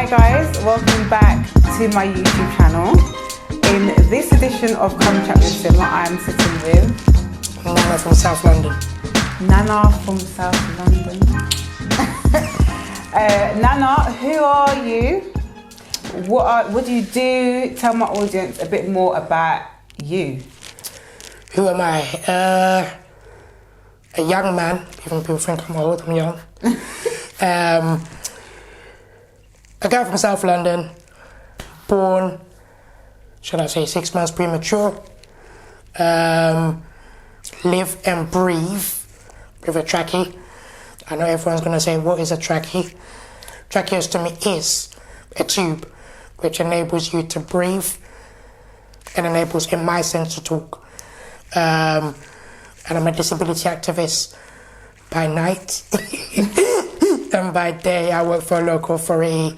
guys, welcome back to my YouTube channel. In this edition of Come Chat with Sima, I'm sitting with Nana from South London. Nana from South London. Nana, who are you? What do you do? Tell my audience a bit more about you. Who am I? A young man, even people think I'm old, I'm young. A guy from South London, born, should I say, 6 months premature. Live and breathe with a trachea. I know everyone's going to say, what is a trachea? Tracheostomy is a tube which enables you to breathe and enables, in my sense, to talk. And I'm a disability activist by night. And by day, I work for a local authority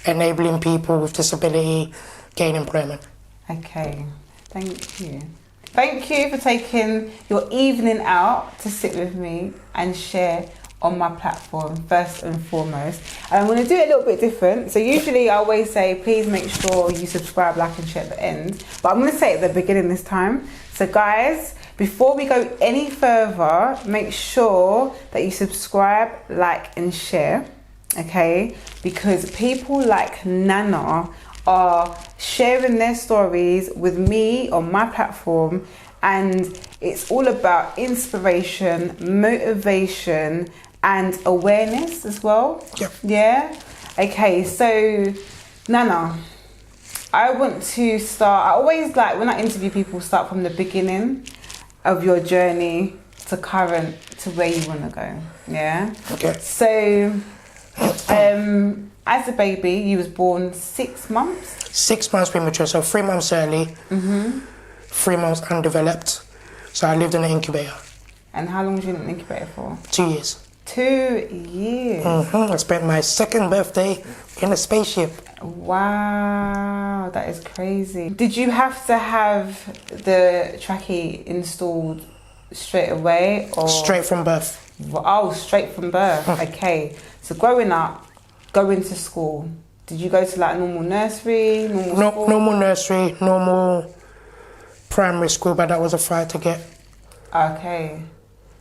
enabling people with disability gain employment. Okay, thank you. Thank you for taking your evening out to sit with me and share on my platform, first and foremost. And I'm going to do it a little bit different. So usually I always say, please make sure you subscribe, like and share at the end. But I'm going to say it at the beginning this time. So guys, before we go any further, make sure that you subscribe, like and share, okay? Because people like Nana are sharing their stories with me on my platform, and it's all about inspiration, motivation and awareness as well. Yep. Yeah? Okay, so Nana, I want to start, I always like when I interview people, start from the beginning of your journey to current, to where you want to go. Yeah? Okay. So, as a baby, you was born 6 months? 6 months premature, so 3 months early, 3 months undeveloped. So I lived in an incubator. And how long was you in an incubator for? 2 years. 2 years? I spent my second birthday in a spaceship. Wow, that is crazy. Did you have to have the trachea installed straight away? Or? Straight from birth. Oh, straight from birth. Okay. So growing up, going to school, did you go to like normal nursery, Normal nursery, normal primary school, but that was a fight to get. Okay.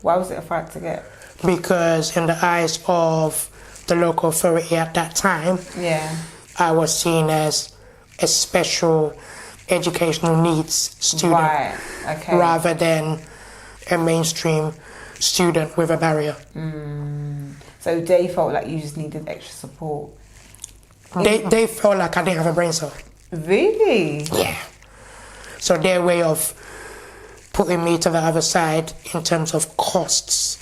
Why was it a fight to get? Because in the eyes of the local authority at that time, yeah, I was seen as a special educational needs student, right. Okay. rather than a mainstream student with a barrier. So they felt like you just needed extra support. They felt like I didn't have a brain cell. Really? Yeah. So their way of putting me to the other side in terms of costs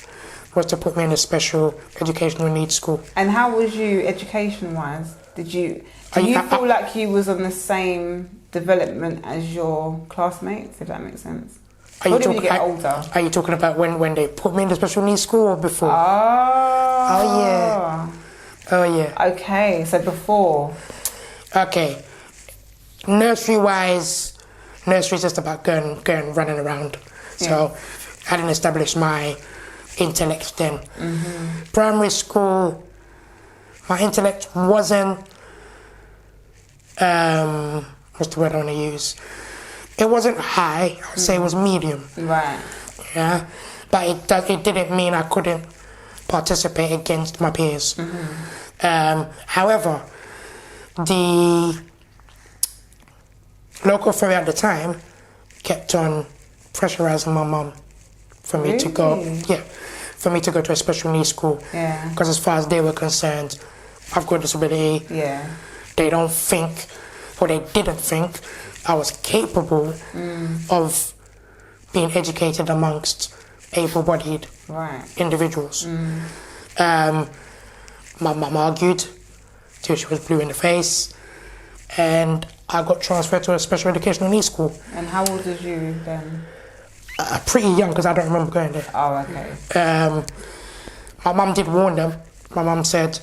was to put me in a special educational needs school. And how was you education-wise? Do you feel like you was on the same development as your classmates, if that makes sense? Or did you get older? Are you talking about when they put me in the special needs school or before? Oh yeah. Oh yeah. Okay, so before. Okay. Nursery-wise, nursery's just about going running around. Yeah. So I didn't establish my intellect then. Primary school, my intellect wasn't, what's the word I want to use? It wasn't high, I would say it was medium. Right. Yeah, but it didn't mean I couldn't participate against my peers. However, the local authority at the time kept on pressurizing my mum for me to go. Yeah, for me to go to a special needs school. Yeah. Because as far as they were concerned, I've got a disability. Yeah. They don't think, or they didn't think, I was capable of being educated amongst able-bodied individuals. My mum argued till she was blue in the face, and I got transferred to a special educational needs school. And how old was you then? Pretty young, because I don't remember going there. Oh, okay. My mum did warn them. My mum said,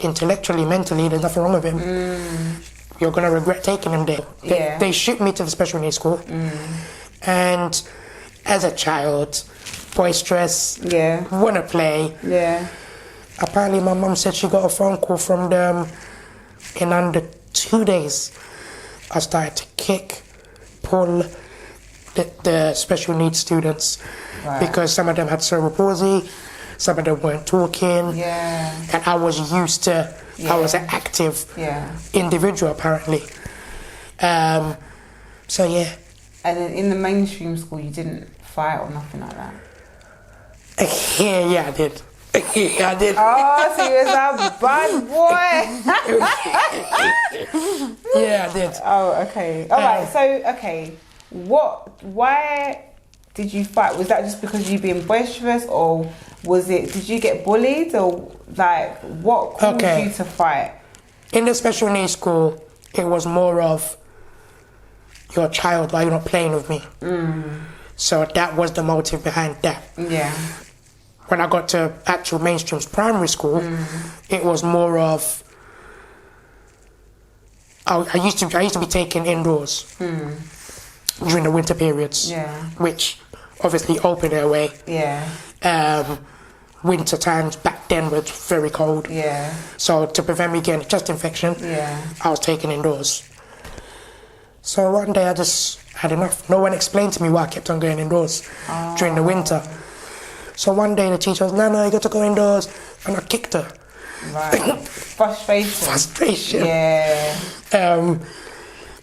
intellectually, mentally, there's nothing wrong with him. You're going to regret taking him there. They shipped me to the special needs school. And as a child, boisterous, want to play. Yeah. Apparently my mum said she got a phone call from the In under 2 days, I started to kick, pull the special needs students because some of them had cerebral palsy, some of them weren't talking, and I was used to, I was an active individual apparently. So yeah. And then in the mainstream school, you didn't fight or nothing like that? Yeah, I did. Yeah, I did. Oh, so you was a bad boy. Yeah, I did. Oh, okay. All right. So, okay. Why did you fight? Was that just because you being boisterous, or did you get bullied, or like what caused you to fight? In the special needs school, it was more of, you're a child, why are you not playing with me? So that was the motive behind that. Yeah. When I got to actual mainstream primary school, it was more of, I used to be taken indoors during the winter periods, which obviously opened their way. Winter times back then was very cold. So to prevent me getting a chest infection, I was taken indoors. So one day I just had enough. No one explained to me why I kept on going indoors during the winter. So one day the teacher was, Nana, you got to go indoors. And I kicked her. Right. Frustration. Yeah.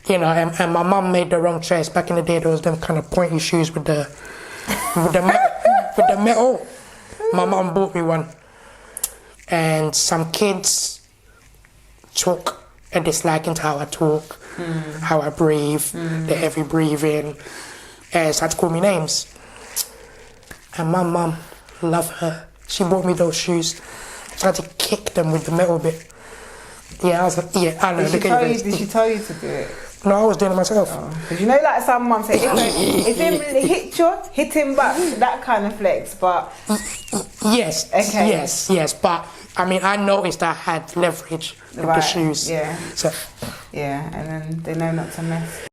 You know, and my mum made the wrong choice. Back in the day, there was them kind of pointy shoes with the metal. My mum bought me one. And some kids took a dislike into how I talk, how I breathe, the heavy breathing, and started to call me names. And my mum, love her, she bought me those shoes. I tried to kick them with the metal bit. Yeah, I was like, yeah, I know. Did she tell you to do it? No, I was doing it myself. Because you know, like some mums say, if him hit him back, that kind of flex, but... Yes, yes. But, I mean, I noticed I had leverage with the shoes. Yeah. So. Yeah, and then they know not to mess.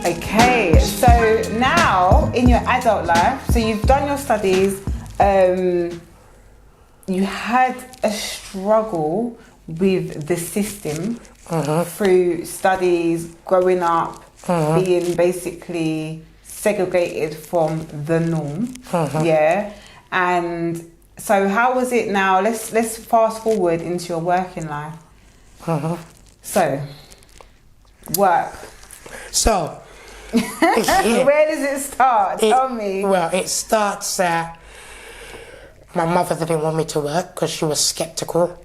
Okay, so now in your adult life, so you've done your studies, you had a struggle with the system through studies, growing up, being basically segregated from the norm, and so how was it now? Let's fast forward into your working life. So, work. So, where does it start? Tell me. Well, it starts at my mother didn't want me to work because she was skeptical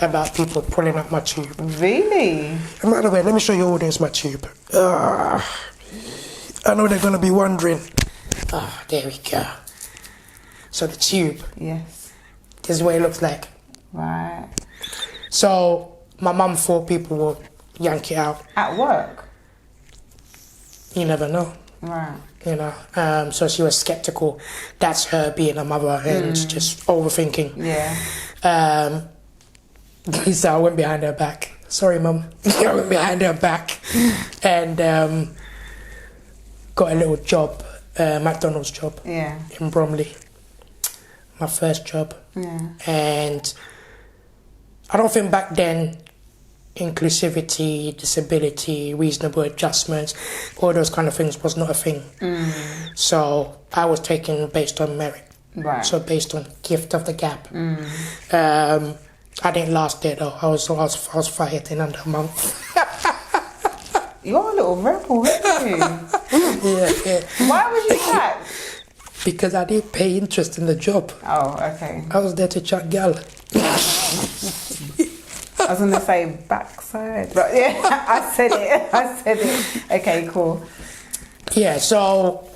about people pulling up my tube. Really? And by the way, let me show you all this my tube. I know they're going to be wondering. There we go. So the tube. Yes. This is what it looks like. Right. So my mum thought people would yank it out. At work? You never know. Right. You know, so she was skeptical. That's her being a mother and just overthinking. Yeah. So I went behind her back. Sorry, Mum. I went behind her back and got a little job, McDonald's job in Bromley. My first job. Yeah. And I don't think back then inclusivity, disability, reasonable adjustments, all those kind of things was not a thing. So I was taken based on merit. Right. So based on gift of the gap. I didn't last there though. I was fired in under a month. You're a little rebel, aren't you? Yeah. Why was you sacked? Because I didn't pay interest in the job. Oh, okay. I was there to chat gal. I was going to say backside, but yeah, I said it. Okay, cool. Yeah, so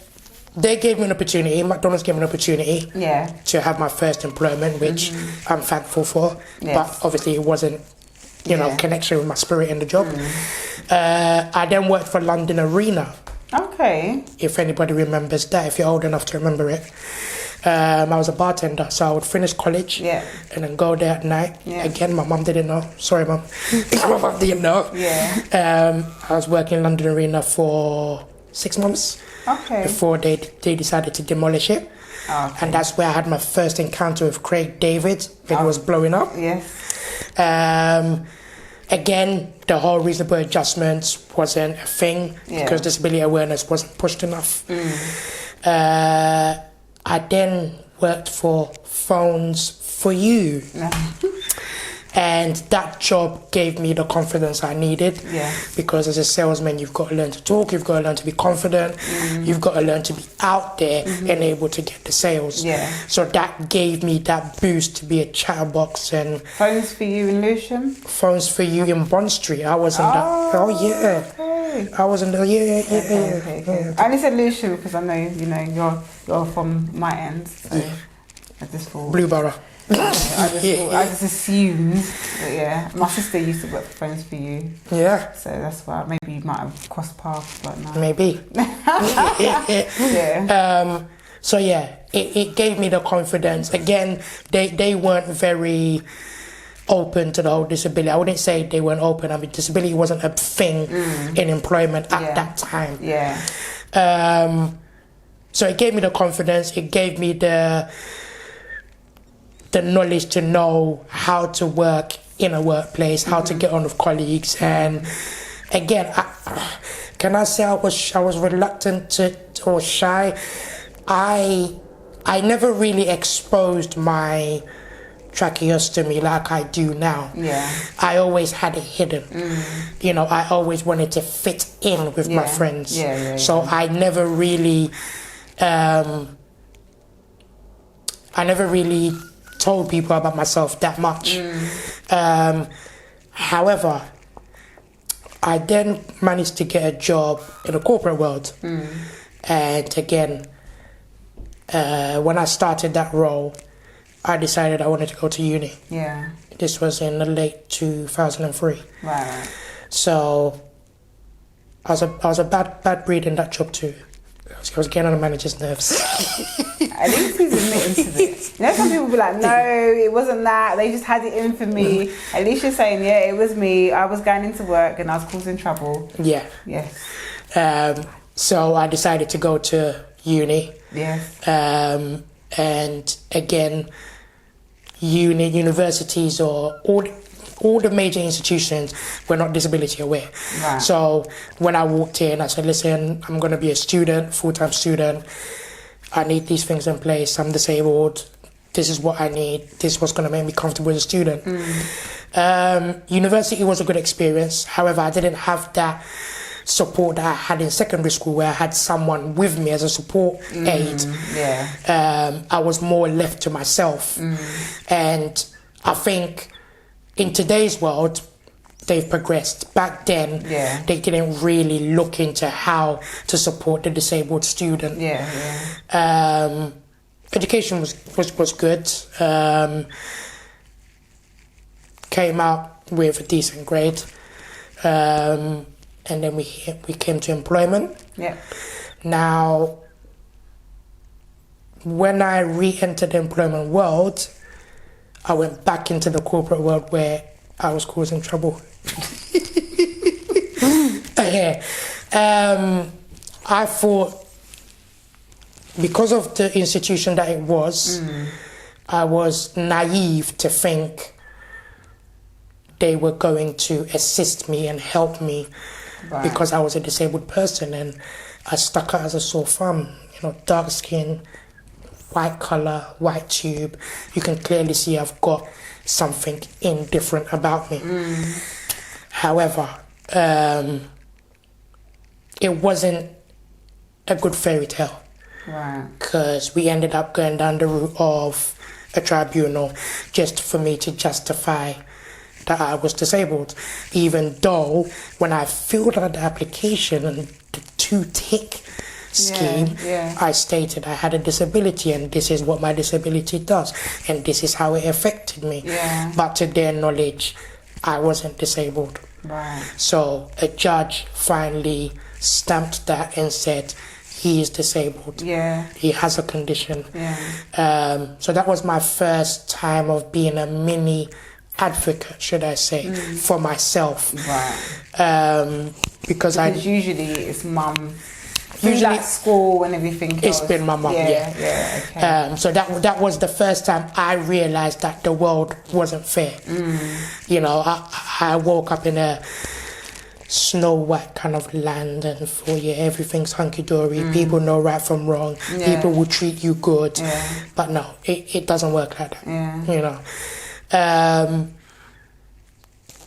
they gave me an opportunity, McDonald's gave me an opportunity to have my first employment, which I'm thankful for. Yes. But obviously it wasn't, you know, connection with my spirit in the job. I then worked for London Arena. Okay. Okay. If anybody remembers that, if you're old enough to remember it. I was a bartender, so I would finish college and then go there at night. Yeah. Again, my mum didn't know. Sorry, mum. My mum didn't know. Yeah. I was working in London Arena for 6 months before they decided to demolish it. And that's where I had my first encounter with Craig David when he was blowing up. Yes. Again, the whole reasonable adjustments wasn't a thing because disability awareness wasn't pushed enough. I then worked for Phones for You. And that job gave me the confidence I needed. Because as a salesman, you've got to learn to talk, you've got to learn to be confident, you've got to learn to be out there and able to get the sales. So that gave me that boost to be a chatterbox. And Phones for You in Lewisham? Phones for You in Bond Street. I was in that. I was in the. Okay. I only said Lewisham because I know, you're from my end. So I just thought. Blueborough. I just assumed that, my sister used to work for Phones for You. Yeah. So that's why maybe you might have crossed paths, but no. Maybe. So it gave me the confidence. Again, they weren't very open to the whole disability. I wouldn't say they weren't open. I mean, disability wasn't a thing in employment at that time. So it gave me the confidence. It gave me the knowledge to know how to work in a workplace, how to get on with colleagues. And again, can I say I was reluctant or shy? I never really exposed my tracheostomy like I do now. I always had it hidden. I always wanted to fit in with my friends. So I never really told people about myself that much. However, I then managed to get a job in the corporate world. And again, when I started that role, I decided I wanted to go to uni. This was in the late 2003. Right. So I was a bad breed in that job too. I was getting on the manager's nerves. At least he's admitting to this. Some people be like, no, it wasn't that. They just had it in for me. At least you're saying, it was me. I was going into work and I was causing trouble. Yes. So I decided to go to uni. Yes. And again, universities or all the major institutions were not disability aware. Right. So when I walked in, I said, listen, I'm going to be a student, full-time student. I need these things in place. I'm disabled. This is what I need. This is what's going to make me comfortable as a student. University was a good experience. However, I didn't have that support that I had in secondary school where I had someone with me as a support aid. I was more left to myself. And I think in today's world, they've progressed. Back then, they didn't really look into how to support the disabled student. Education was good. Came out with a decent grade. And then we came to employment. Now, when I re-entered the employment world, I went back into the corporate world where I was causing trouble. I thought, because of the institution that it was, I was naive to think they were going to assist me and help me because I was a disabled person, and I stuck out as a sore thumb. Dark skin, white colour, white tube. You can clearly see I've got something indifferent about me. However, it wasn't a good fairy tale. Because we ended up going down the route of a tribunal just for me to justify that I was disabled. Even though when I filled out the application and the 2-tick scheme, I stated I had a disability and this is what my disability does and this is how it affected me. But to their knowledge, I wasn't disabled. Right. So a judge finally stamped that and said he is disabled. Yeah. He has a condition. Yeah. So that was my first time of being a mini advocate, should I say, for myself. Right. Because usually it's mum. Usually at school and everything else. It's been my mum, yeah. Okay. So that was the first time I realised that the world wasn't fair. You know, I woke up in a Snow White kind of land, and for everything's hunky-dory. People know right from wrong. People will treat you good. But no, it doesn't work like that. You know.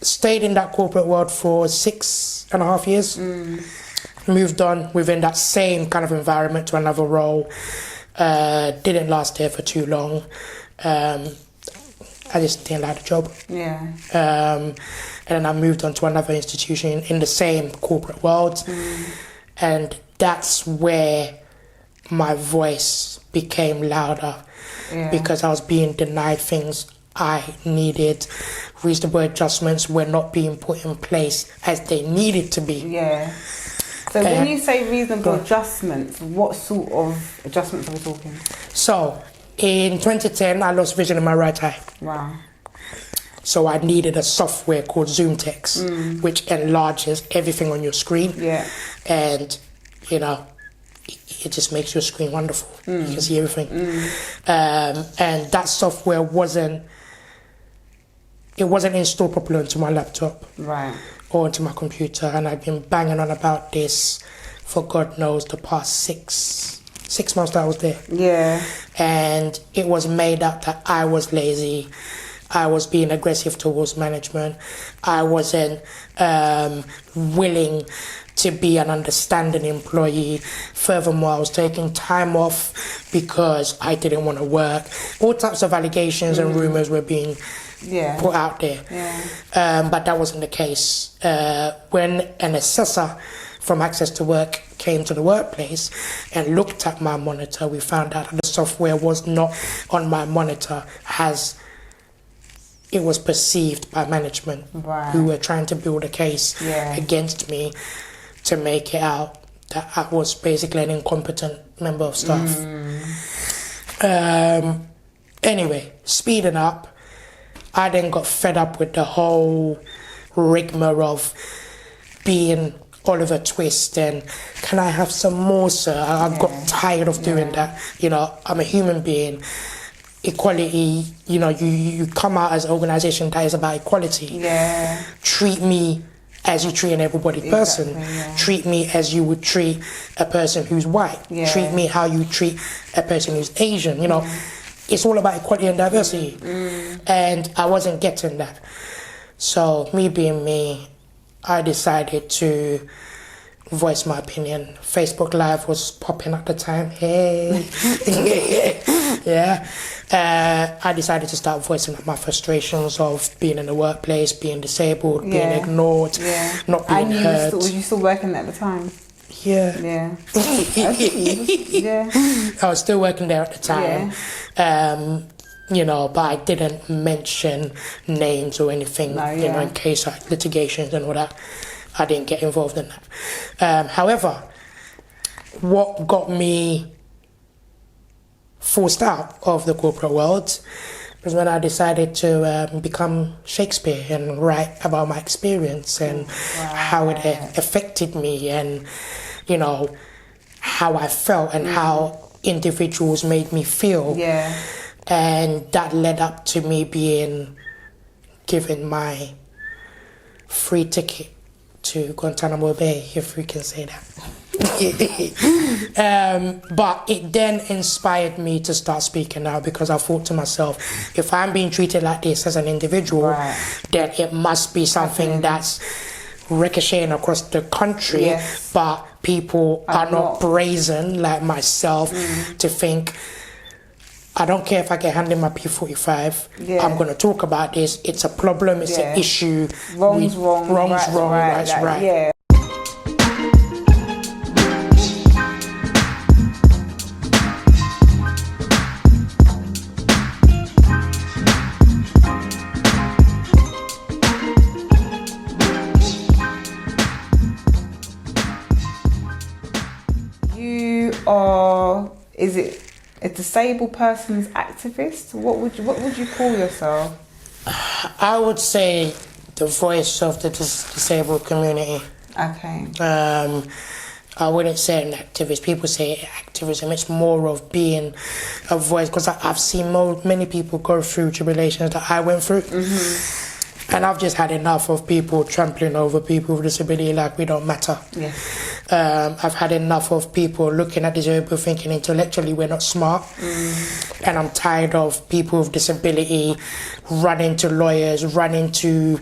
Stayed in that corporate world for 6.5 years. Moved on within that same kind of environment to another role. Didn't last there for too long. I just didn't like the job. And then I moved on to another institution in the same corporate world. And that's where my voice became louder because I was being denied things I needed. Reasonable adjustments were not being put in place as they needed to be. So when you say reasonable adjustments, what sort of adjustments are we talking? So in 2010, I lost vision in my right eye. Wow. So I needed a software called ZoomText, which enlarges everything on your screen. And, you know, it just makes your screen wonderful. You can see everything. And that software wasn't installed properly onto my laptop. Right. Or into my computer, and I've been banging on about this for God knows the past six months that I was there. And it was made up that I was lazy, I was being aggressive towards management, I wasn't willing to be an understanding employee. Furthermore, I was taking time off because I didn't want to work. All types of allegations and rumours were being put out there. But that wasn't the case. When an assessor from Access to Work came to the workplace and looked at my monitor, we found out that the software was not on my monitor as it was perceived by management, who were trying to build a case against me to make it out that I was basically an incompetent member of staff. Anyway, speeding up, I then got fed up with the whole rigmarole of being Oliver Twist and can I have some more, sir? I got tired of doing that. You know, I'm a human being. Equality, you know, you come out as an organisation that is about equality. Treat me as you treat an able-bodied person. Treat me as you would treat a person who's white. Treat me how you treat a person who's Asian. You know, it's all about equality and diversity. And I wasn't getting that. So me being me, I decided to voice my opinion. Facebook Live was popping at the time. Hey. I decided to start voicing my frustrations of being in the workplace, being disabled, being ignored, not being heard. Was you still working at the time? I was still working there at the time. You know, but I didn't mention names or anything, you know, in case of litigations and all that. I didn't get involved in that. However, what got me forced out of the corporate world was when I decided to become Shakespeare and write about my experience and how it affected me and, you know, how I felt and how individuals made me feel. And that led up to me being given my free ticket to Guantanamo Bay, if we can say that. But it then inspired me to start speaking out because I thought to myself, if I'm being treated like this as an individual, then it must be something that's ricocheting across the country, but people are not brazen like myself to think, I don't care if I get handed my P45. I'm going to talk about this. It's a problem. It's an issue. Wrong's wrong. Right's right. is it a disabled person's activist? What would you call yourself? I would say the voice of the disabled community. Okay. I wouldn't say an activist. People say activism. It's more of being a voice, because I've seen many people go through tribulations that I went through. And I've just had enough of people trampling over people with disability like we don't matter. Yes. I've had enough of people looking at disabled thinking intellectually we're not smart. And I'm tired of people with disability running to lawyers, running to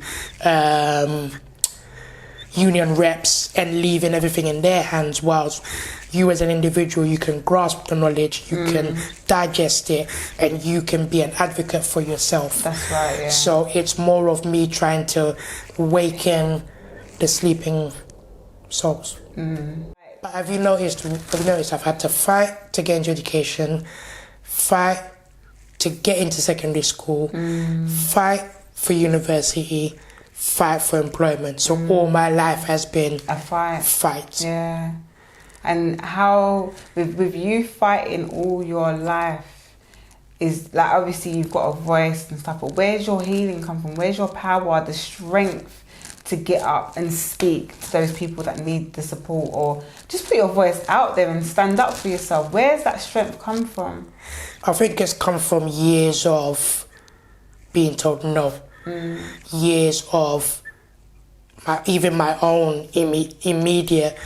union reps and leaving everything in their hands, whilst you as an individual, you can grasp the knowledge, you can digest it, and you can be an advocate for yourself. That's right, yeah. So it's more of me trying to waken the sleeping souls. But have you noticed I've had to fight to get into education, fight to get into secondary school, fight for university, fight for employment. So all my life has been a fight. Yeah. And how, with you fighting all your life, is like, obviously you've got a voice and stuff, but where's your healing come from? Where's your power, the strength to get up and speak to those people that need the support, or just put your voice out there and stand up for yourself? Where's that strength come from? I think it's come from years of being told no. Years of even my own immediate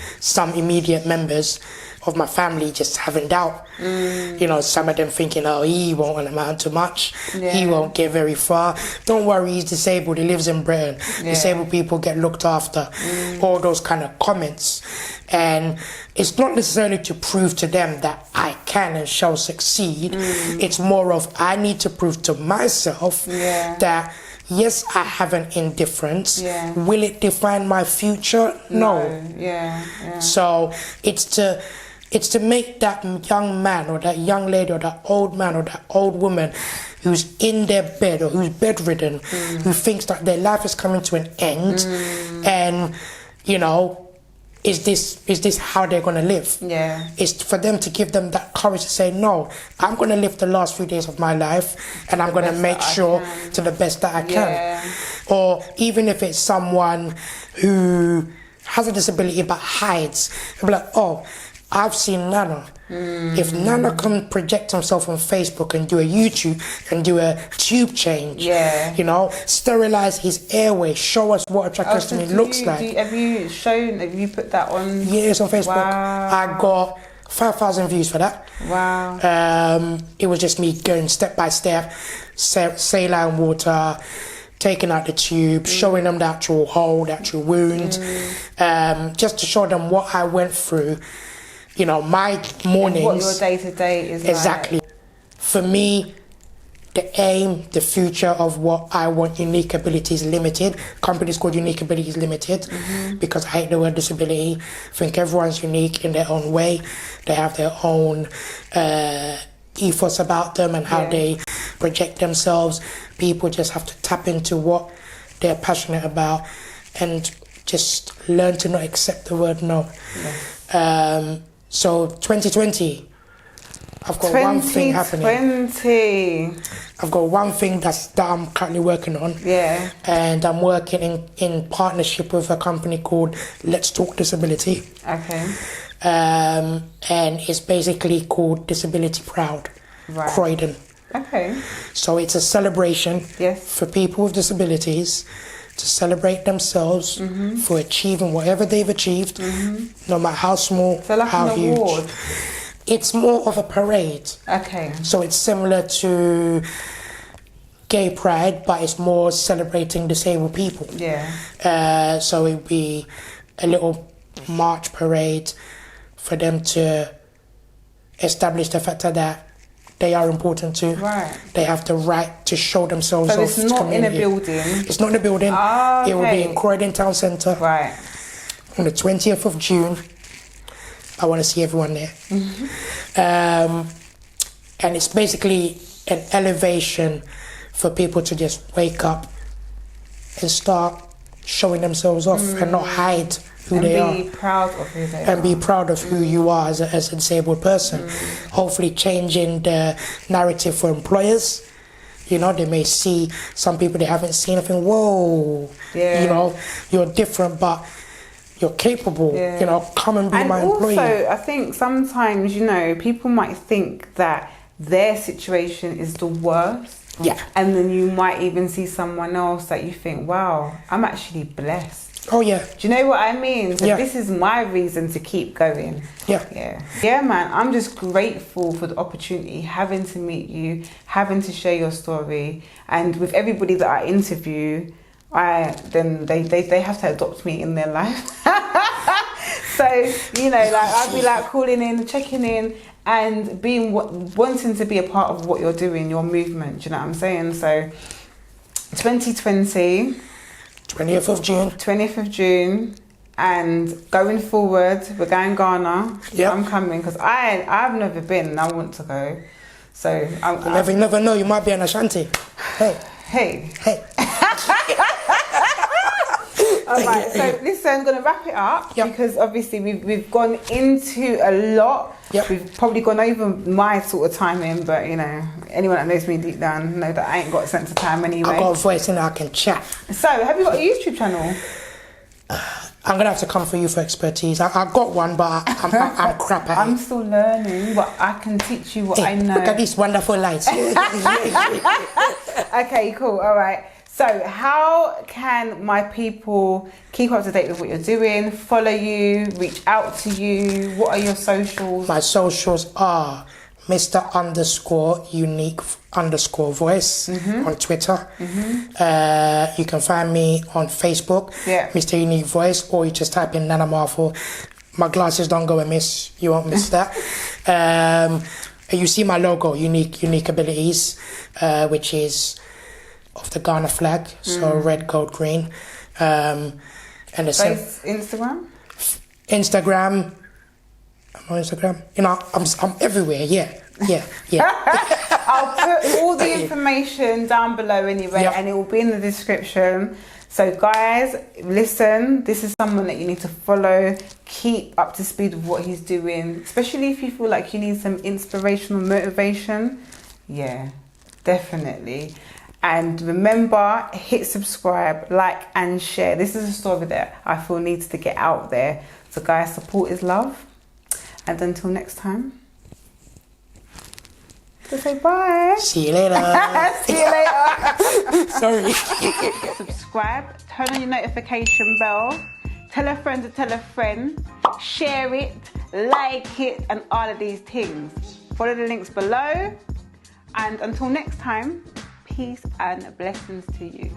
members of my family just having doubt. You know, some of them thinking, oh, he won't amount to much. Yeah. He won't get very far. Don't worry, he's disabled. He lives in Britain. Yeah. Disabled people get looked after. All those kind of comments. And it's not necessarily to prove to them that I can and shall succeed. It's more of, I need to prove to myself that yes, I have an indifference. Yeah. Will it define my future? No. Yeah. So it's to make that young man or that young lady or that old man or that old woman who's in their bed or who's bedridden, who thinks that their life is coming to an end, and, you know, is this how they're going to live? Yeah. It's for them to give them that courage to say, no, I'm going to live the last few days of my life and I'm going to make sure to the best that I can. Yeah. Or even if it's someone who has a disability but hides, they'll be like, oh, I've seen Nana. If Nana can project himself on Facebook and do a YouTube and do a tube change, you know, sterilize his airway, show us what a tracheostomy looks like. Have you put that on? Yes, on Facebook. Wow. I got 5,000 views for that. Wow. It was just me going step by step, saline water, taking out the tube, showing them the actual hole, the actual wound, just to show them what I went through. You know, my mornings. What your day-to-day is exactly. like. For me, the aim, the future of what I want Unique Abilities Limited, company's called Unique Abilities Limited, because I hate the word disability. I think everyone's unique in their own way. They have their own ethos about them and how they project themselves. People just have to tap into what they're passionate about and just learn to not accept the word no. So 2020, I've got one thing happening. 2020. I've got one thing that I'm currently working on. Yeah. And I'm working in partnership with a company called Let's Talk Disability. Okay. And it's basically called Disability Proud, Croydon. Okay. So it's a celebration for people with disabilities to celebrate themselves for achieving whatever they've achieved, no matter how small, so like how an huge. Award. It's more of a parade. Okay. So it's similar to Gay Pride, but it's more celebrating disabled people. Yeah. So it'd be a little march parade for them to establish the fact that they are important too. Right. They have the right to show themselves off to So it's not in a community. building? It's not in a building. Oh, okay. It will be in Croydon Town Centre. Right. On the 20th of June. I want to see everyone there. And it's basically an elevation for people to just wake up and start showing themselves off and not hide who they are. And be proud of who they are. And be proud of who you are as a disabled person. Hopefully changing the narrative for employers. You know, they may see some people they haven't seen and think, whoa, you know, you're different, but you're capable. You know, come and be my employee. And also, I think sometimes, you know, people might think that their situation is the worst. Yeah. And then you might even see someone else that you think, wow, I'm actually blessed. Oh, yeah. Do you know what I mean? So yeah. This is my reason to keep going. Yeah, man, I'm just grateful for the opportunity, having to meet you, having to share your story. And with everybody that I interview, they have to adopt me in their life. So, you know, like I'd be like calling in, checking in, and wanting to be a part of what you're doing, your movement. Do you know what I'm saying? So 2020, 20th of June, and going forward, we're going Ghana. Yep. I'm coming because I've never been and I want to go. So you never know, you might be an Ashanti. Hey. All right, so listen, I'm going to wrap it up because obviously we've gone into a lot. We've probably gone over my sort of timing, but you know, anyone that knows me deep down know that I ain't got sense of time anyway. I've got a voice and I can chat. So, have you got a YouTube channel? I'm going to have to come for you for expertise. I got one, but I'm crap at it. I'm still learning, but I can teach you what I know. Look at these wonderful lights. Okay, cool, all right. So how can my people keep up to date with what you're doing, follow you, reach out to you? What are your socials? My socials are Mr_unique_voice on Twitter. You can find me on Facebook, Mr. Unique Voice, or you just type in Nana Marfo. My glasses don't go amiss, you won't miss that. You see my logo, Unique Abilities, which is of the Ghana flag, so red, gold, green. And the Instagram? Instagram. I'm on Instagram. You know, I'm everywhere. Yeah. I'll put all the information down below anyway, and it will be in the description. So guys, listen, this is someone that you need to follow. Keep up to speed with what he's doing, especially if you feel like you need some inspirational motivation. Yeah, definitely. And remember, hit subscribe, like and share. This is a story that I feel needs to get out there. So guys, support is love. And until next time, so say bye. See you later. See you later. Sorry. Subscribe, turn on your notification bell, tell a friend to tell a friend, share it, like it, and all of these things. Follow the links below. And until next time, peace and blessings to you.